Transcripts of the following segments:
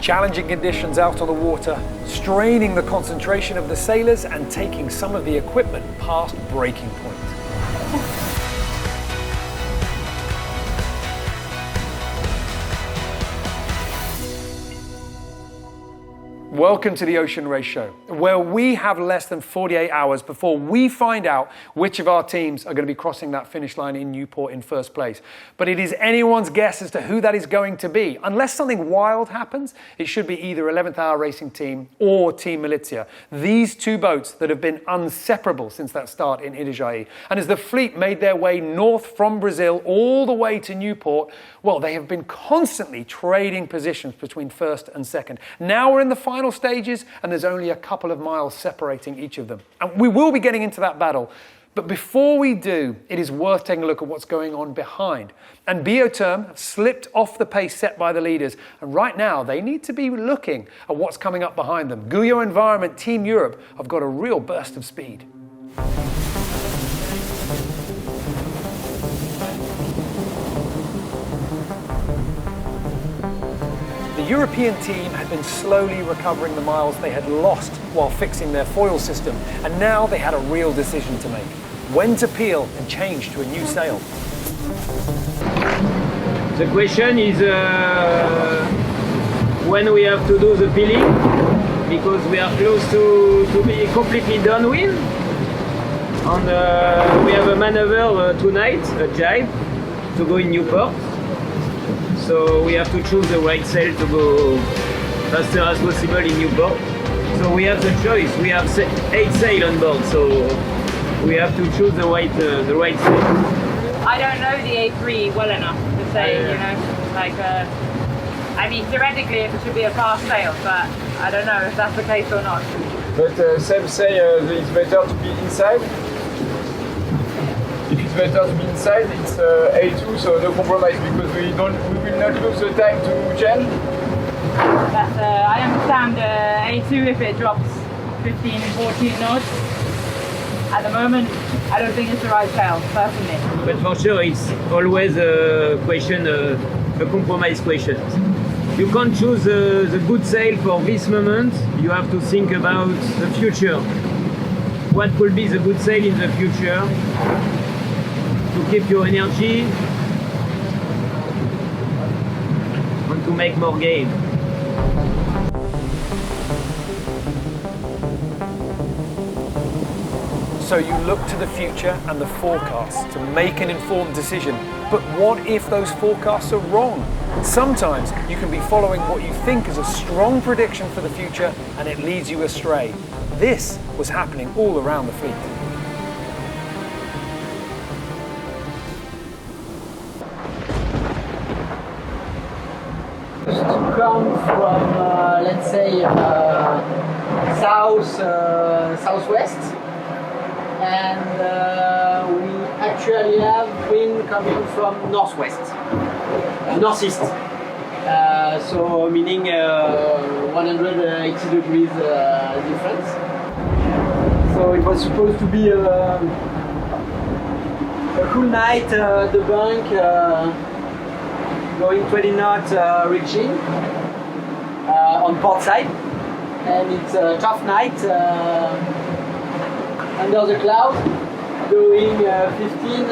Challenging conditions out on the water, straining the concentration of the sailors and taking some of the equipment past breaking point. Welcome to the Ocean Race Show, where we have less than 48 hours before we find out which of our teams are going to be crossing that finish line in Newport in first place. But it is anyone's guess as to who that is going to be. Unless something wild happens, it should be either 11th Hour Racing Team or Team Malizia. These two boats that have been inseparable since that start in Itajaí. And as the fleet made their way north from Brazil all the way to Newport, well, they have been constantly trading positions between first and second. Now we're in the final stages and there's only a couple of miles separating each of them. And we will be getting into that battle. But before we do, it is worth taking a look at what's going on behind. And Bioterm have slipped off the pace set by the leaders. And right now, they need to be looking at what's coming up behind them. Guyot Environment Team Europe have got a real burst of speed. The European team had been slowly recovering the miles they had lost while fixing their foil system, and now they had a real decision to make: when to peel and change to a new sail. The question is when we have to do the peeling, because we are close to be completely done with, and we have a maneuver tonight, a jibe, to go in Newport. So we have to choose the right sail to go faster as possible in Newport. So we have the choice. We have 8 sail on board, so we have to choose the right sail. I don't know the A3 well enough to say, I mean, theoretically it should be a fast sail, but I don't know if that's the case or not. But some say it's better to be inside. If it's better to be inside, it's A2, so no compromise, because we will not lose the time to change. But I understand A2 if it drops 15, 14 knots. At the moment, I don't think it's the right sail, personally. But for sure, it's always a question, a compromise question. You can't choose the good sail for this moment. You have to think about the future. What could be the good sail in the future? To keep your energy and to make more gain. So you look to the future and the forecasts to make an informed decision. But what if those forecasts are wrong? Sometimes you can be following what you think is a strong prediction for the future and it leads you astray. This was happening all around the fleet. To come from, let's say, southwest, and we actually have wind coming from northwest, northeast. So meaning 180 degrees difference. So it was supposed to be a cool night at the bank. Going 20 knots reaching on port side, and it's a tough night under the cloud, doing 15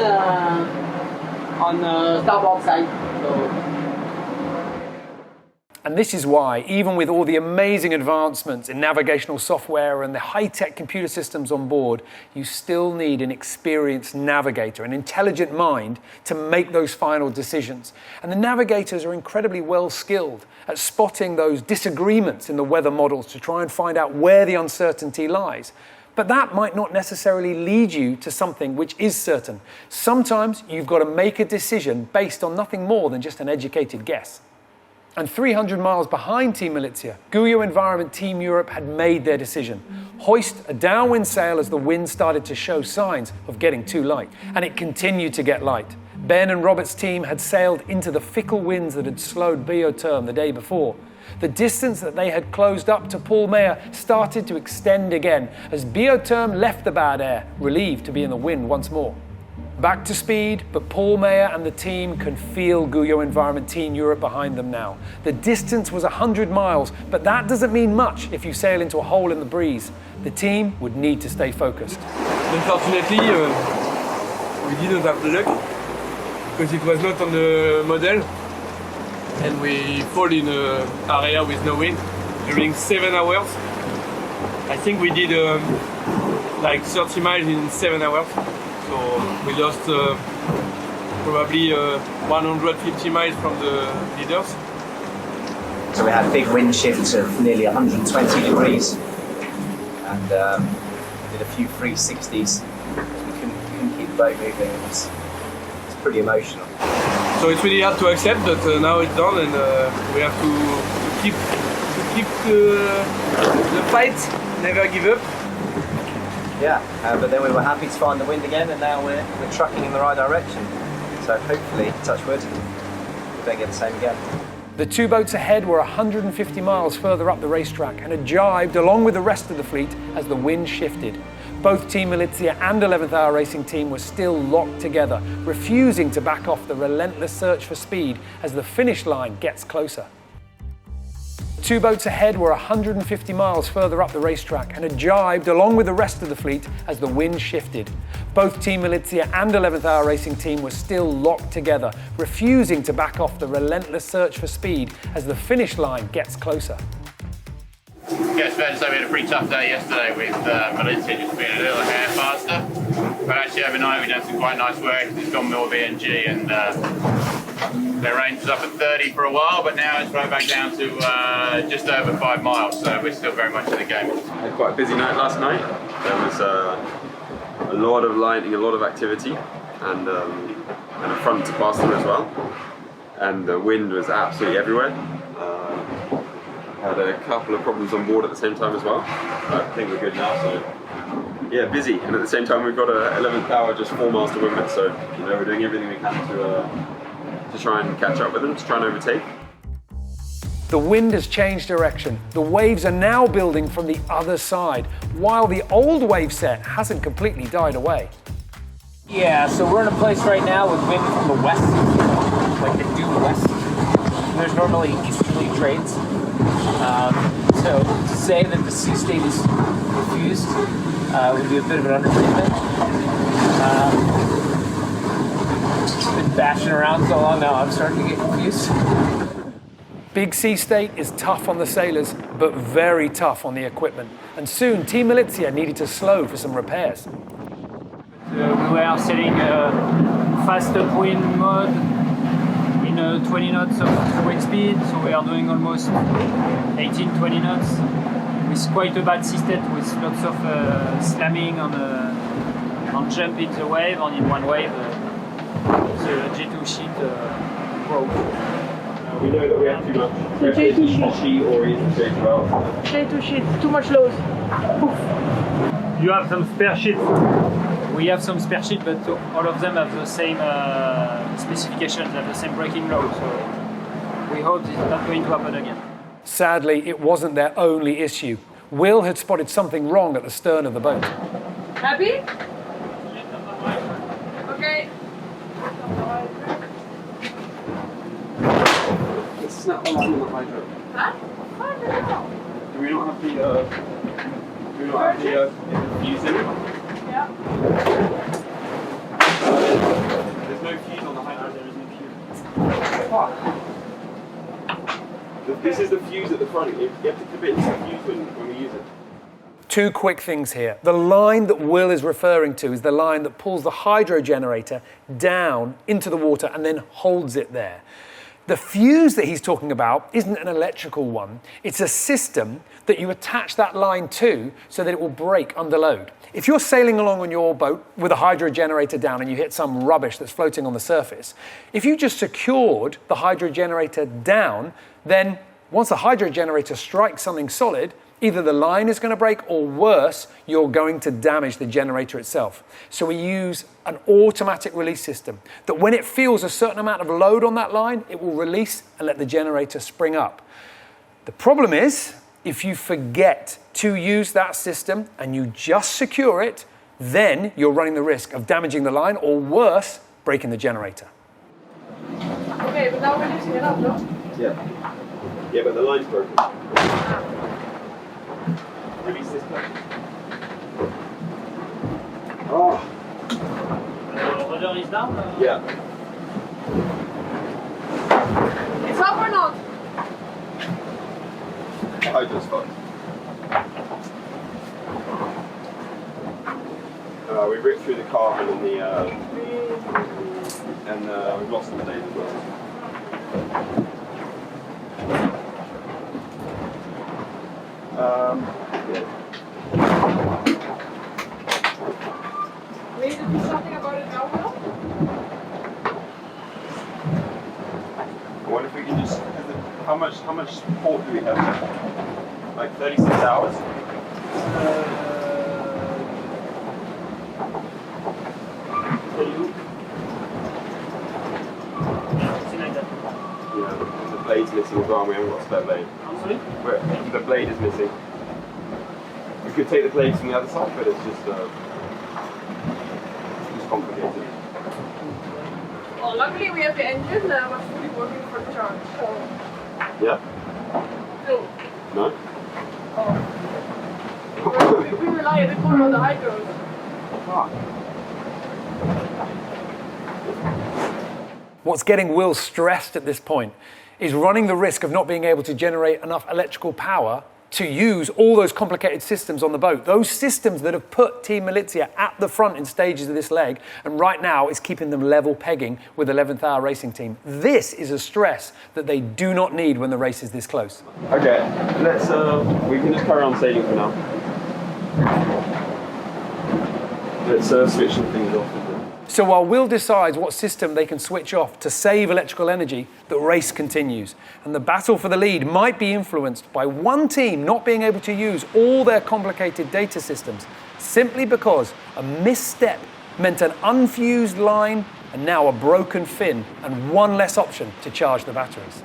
on starboard side. And this is why, even with all the amazing advancements in navigational software and the high-tech computer systems on board, you still need an experienced navigator, an intelligent mind to make those final decisions. And the navigators are incredibly well skilled at spotting those disagreements in the weather models to try and find out where the uncertainty lies. But that might not necessarily lead you to something which is certain. Sometimes you've got to make a decision based on nothing more than just an educated guess. And 300 miles behind Team Malizia, Guyot Environment Team Europe had made their decision. Hoist a downwind sail as the wind started to show signs of getting too light. And it continued to get light. Ben and Robert's team had sailed into the fickle winds that had slowed Bioterm the day before. The distance that they had closed up to Paul Meyer started to extend again as Bioterm left the bad air, relieved to be in the wind once more. Back to speed, but Paul Mayer and the team can feel Guyot Environment Team Europe behind them now. The distance was 100 miles, but that doesn't mean much if you sail into a hole in the breeze. The team would need to stay focused. Unfortunately, we didn't have the luck because it was not on the model, and we fall in an area with no wind during 7 hours. I think we did like 30 miles in 7 hours. So we lost probably 150 miles from the leaders. So we had big wind shifts of nearly 120 degrees and did a few 360s. We couldn't keep the boat moving. It's pretty emotional. So it's really hard to accept, but now it's done, and we have to keep the fight, never give up. Yeah, but then we were happy to find the wind again, and now we're trucking in the right direction. So hopefully, touch wood, we don't get the same again. The two boats ahead were 150 miles further up the racetrack and had jibed along with the rest of the fleet as the wind shifted. Both Team Malizia and 11th Hour Racing Team were still locked together, refusing to back off the relentless search for speed as the finish line gets closer. Two boats ahead were 150 miles further up the racetrack and had jibed along with the rest of the fleet as the wind shifted. Both Team Malizia and 11th Hour Racing Team were still locked together, refusing to back off the relentless search for speed as the finish line gets closer. Yeah, it's fair to say we had a pretty tough day yesterday with Malizia just being a little hair faster. But actually overnight we done some quite nice work. It's gone more VNG and their range was up at 30 for a while, but now it's right back down to just over 5 miles, so we're still very much in the game. I had quite a busy night last night. There was a lot of lighting, a lot of activity, and a front to pass through as well. And the wind was absolutely everywhere. Had a couple of problems on board at the same time as well. I think we're good now, so yeah, busy. And at the same time we've got a 11th hour just 4 miles to windward, so you know, we're doing everything we can to try and catch up with them, to try and overtake. The wind has changed direction. The waves are now building from the other side, while the old wave set hasn't completely died away. Yeah, so we're in a place right now with wind from the west, like the due west. There's normally easterly trades. So to say that the sea state is refused would be a bit of an understatement. Been bashing around so long now, I'm starting to get confused. Big sea state is tough on the sailors, but very tough on the equipment. And soon, Team Malizia needed to slow for some repairs. We were setting fast upwind mode in 20 knots of wind speed, so we are doing almost 18-20 knots with quite a bad sea state, with lots of slamming on jump in the wave, and in one wave the J2 sheet broke. We know that we have too much. The J2 sheet or even J12. J2 sheet, too much load. You have some spare sheets. We have some spare sheets, but all of them have the same specifications, have the same braking load, so we hope it's not going to happen again. Sadly, it wasn't their only issue. Will had spotted something wrong at the stern of the boat. Happy? Okay. Let's snap the line on the hydro. Huh? I don't know. Do we not have the fuse in it? Yeah. There's no fuse on the hydro. There is no fuse. This is the fuse at the front. You have to convince the fuse when we use it. Two quick things here. The line that Will is referring to is the line that pulls the hydro generator down into the water and then holds it there. The fuse that he's talking about isn't an electrical one. It's a system that you attach that line to so that it will break under load. If you're sailing along on your boat with a hydro generator down and you hit some rubbish that's floating on the surface, if you just secured the hydro generator down, then once the hydro generator strikes something solid, either the line is going to break or worse, you're going to damage the generator itself. So we use an automatic release system that when it feels a certain amount of load on that line, it will release and let the generator spring up. The problem is, if you forget to use that system and you just secure it, then you're running the risk of damaging the line or worse, breaking the generator. Okay, but now we're lifting it up, no? Yeah. Yeah, but the line's broken. Release this plate. Oh. The rudder is down? Yeah. It's up or not? I just fine. We ripped through the carbon and we've lost the blade as well. Yeah. We need to do something about it now, Will? I wonder if we can just. How much port do we have? Like 36 hours? Yeah, the blade's missing as well, and we haven't got a spare blade. I'm sorry? The blade is missing. We could take the blades from the other side, but it's just complicated. Well, luckily we have the engine was fully working for the charge, so... Yeah? No. No? Oh. we rely a bit more on the hydros. What's getting Will stressed at this point is running the risk of not being able to generate enough electrical power to use all those complicated systems on the boat. Those systems that have put Team Malizia at the front in stages of this leg, and right now is keeping them level pegging with the 11th Hour Racing Team. This is a stress that they do not need when the race is this close. Okay, let's, we can just carry on sailing for now. Let's switch some things off. So while Will decides what system they can switch off to save electrical energy, the race continues. And the battle for the lead might be influenced by one team not being able to use all their complicated data systems simply because a misstep meant an unfused line and now a broken fin and one less option to charge the batteries.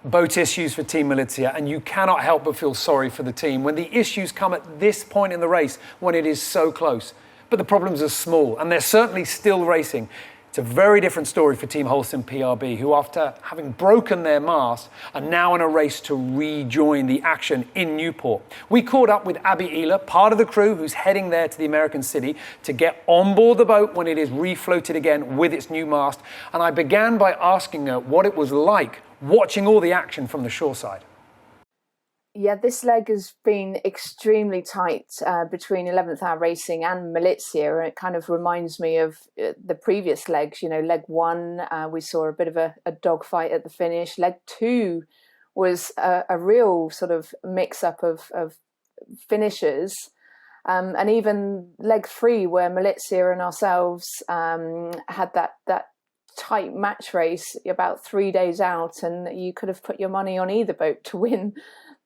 Boat issues for Team Malizia, and you cannot help but feel sorry for the team when the issues come at this point in the race when it is so close. But the problems are small, and they're certainly still racing. It's a very different story for Team Holcim PRB, who after having broken their mast are now in a race to rejoin the action in Newport. We caught up with Abby Ehler, part of the crew who's heading there to the American city to get on board the boat when it is refloated again with its new mast. And I began by asking her what it was like watching all the action from the shoreside. Yeah, this leg has been extremely tight between 11th Hour Racing and Malizia, and it kind of reminds me of the previous legs. You know, leg one, we saw a bit of a dogfight at the finish. Leg two was a real sort of mix-up of finishers. And even leg three, where Malizia and ourselves had that tight match race about 3 days out, and you could have put your money on either boat to win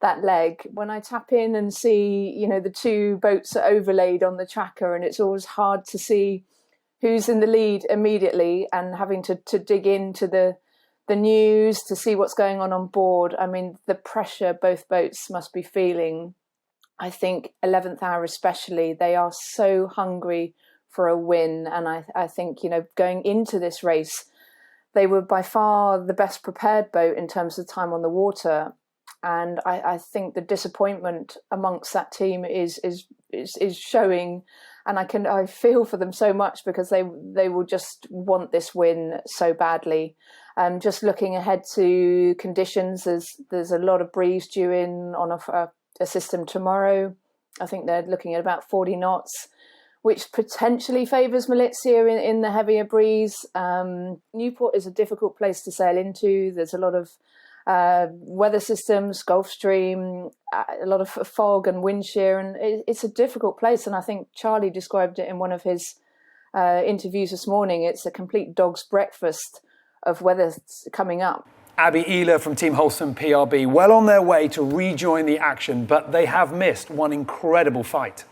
that leg. When I tap in and see, you know, the two boats are overlaid on the tracker, and it's always hard to see who's in the lead immediately, and having to dig into the news to see what's going on board. I mean, the pressure both boats must be feeling. I think 11th Hour especially, they are so hungry for a win, and I think, you know, going into this race, they were by far the best prepared boat in terms of time on the water, and I think the disappointment amongst that team is showing, and I feel for them so much because they will just want this win so badly. Just looking ahead to conditions, there's a lot of breeze due in on a system tomorrow. I think they're looking at about 40 knots. Which potentially favours Malizia in the heavier breeze. Newport is a difficult place to sail into. There's a lot of weather systems, Gulf Stream, a lot of fog and wind shear, and it's a difficult place. And I think Charlie described it in one of his interviews this morning. It's a complete dog's breakfast of weather coming up. Abby Ehler from Team Holcim PRB, well on their way to rejoin the action, but they have missed one incredible fight.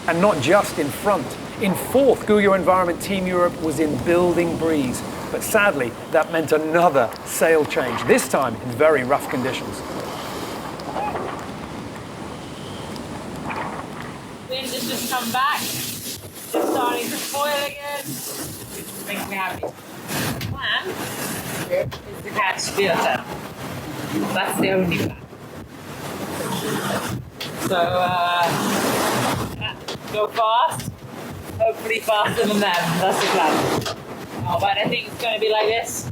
And not just in front. In fourth, Guyo Environment Team Europe was in building breeze. But sadly, that meant another sail change, this time in very rough conditions. has just come back. Just starting to spoil again. Makes me happy. The plan is to catch speartail. That's the only plan. So, go fast. Hopefully faster than them. That's the plan. Oh, but I think it's going to be like this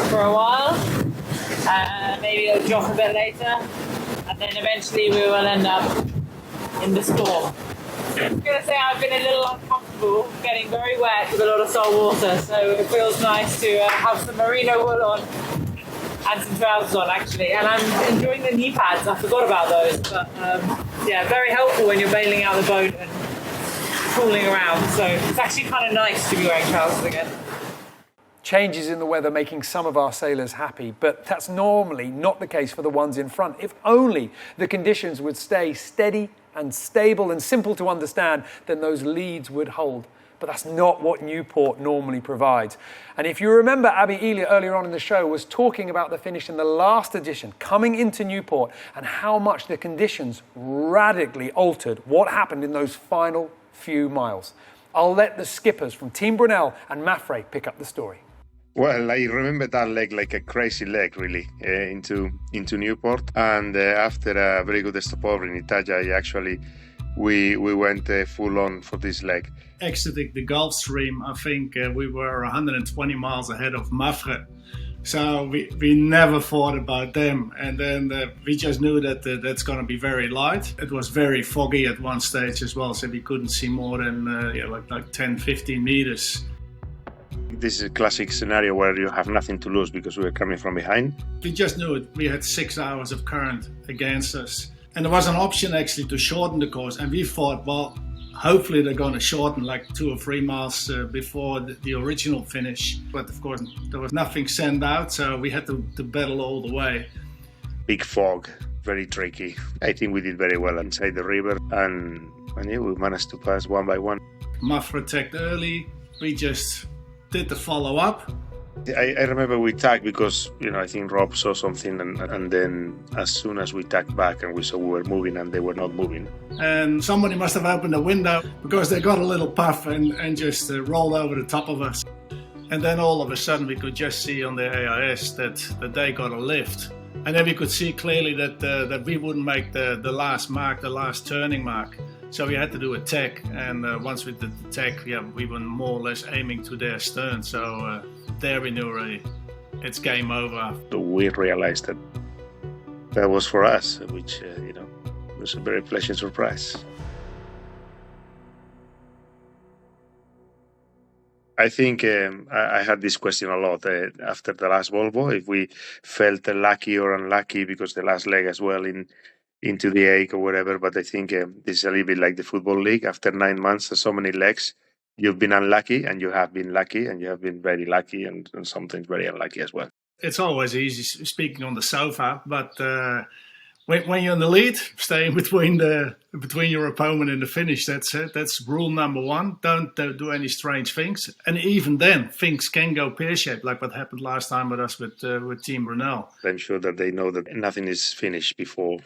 for a while. Maybe it'll drop a bit later. And then eventually we will end up in the storm. I'm going to say I've been a little uncomfortable getting very wet with a lot of salt water, so it feels nice to have some merino wool on and some trousers on actually, and I'm enjoying the knee pads. I forgot about those, but yeah, very helpful when you're bailing out the boat and cooling around, so it's actually kind of nice to be wearing trousers again. Changes in the weather making some of our sailors happy, but that's normally not the case for the ones in front. If only the conditions would stay steady and stable and simple to understand, then those leads would hold. But that's not what Newport normally provides. And if you remember, Abby Elia earlier on in the show was talking about the finish in the last edition, coming into Newport, and how much the conditions radically altered what happened in those final few miles. I'll let the skippers from Team Brunel and Mafre pick up the story. Well, I remember that leg like a crazy leg, really, into Newport. And after a very good stopover in Italia, we went full on for this leg. Exiting the Gulf Stream, I think we were 120 miles ahead of Mafre. So we never thought about them. And then we just knew that that's going to be very light. It was very foggy at one stage as well, so we couldn't see more than like 10, 15 meters. This is a classic scenario where you have nothing to lose because we were coming from behind. We just knew it. We had 6 hours of current against us. And there was an option actually to shorten the course. And we thought, well, hopefully they're going to shorten like 2 or 3 miles before the original finish. But of course, there was nothing sent out, so we had to battle all the way. Big fog, very tricky. I think we did very well inside the river. And yeah, we managed to pass one by one. Mafre attacked early. We just did the follow-up. I remember we tagged because, I think Rob saw something and then as soon as we tagged back and we saw we were moving and they were not moving. And somebody must have opened the window because they got a little puff and just rolled over the top of us. And then all of a sudden we could just see on the AIS that they got a lift. And then we could see clearly that we wouldn't make the last mark, the last turning mark. So we had to do a tack, and once we did the tack, we were more or less aiming to their stern. So there we knew already it's game over. We realized that was for us, which was a very pleasant surprise. I think I had this question a lot after the last Volvo, if we felt lucky or unlucky because the last leg as well into the ache or whatever. But I think this is a little bit like the Football League. After 9 months, so many legs, you've been unlucky and you have been lucky and you have been very lucky and sometimes very unlucky as well. It's always easy speaking on the sofa, but when you're in the lead, staying between your opponent and the finish, that's it. That's rule number one. Don't do any strange things. And even then, things can go pear-shaped, like what happened last time with us with Team Brunel. I'm sure that they know that nothing is finished before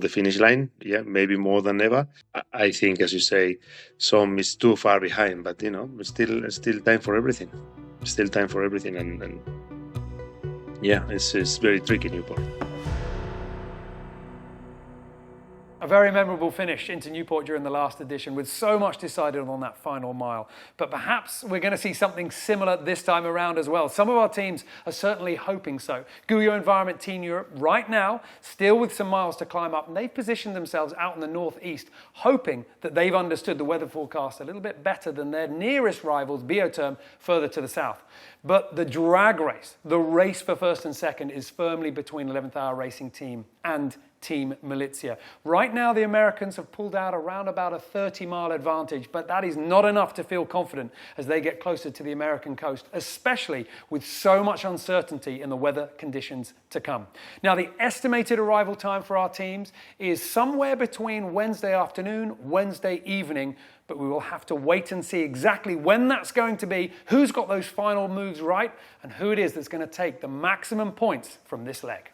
the finish line, maybe more than ever. I think, as you say, some is too far behind, but still time for everything. Still time for everything, and it's very tricky, Newport. A very memorable finish into Newport during the last edition with so much decided on that final mile. But perhaps we're going to see something similar this time around as well. Some of our teams are certainly hoping so. Guyot Environment Team Europe right now, still with some miles to climb up, and they've positioned themselves out in the northeast, hoping that they've understood the weather forecast a little bit better than their nearest rivals, Bioterm, further to the south. But the drag race, the race for first and second, is firmly between 11th Hour Racing Team and Team Malizia. Right now, the Americans have pulled out around about a 30-mile advantage, but that is not enough to feel confident as they get closer to the American coast, especially with so much uncertainty in the weather conditions to come. Now, the estimated arrival time for our teams is somewhere between Wednesday afternoon, Wednesday evening, but we will have to wait and see exactly when that's going to be, who's got those final moves right, and who it is that's going to take the maximum points from this leg.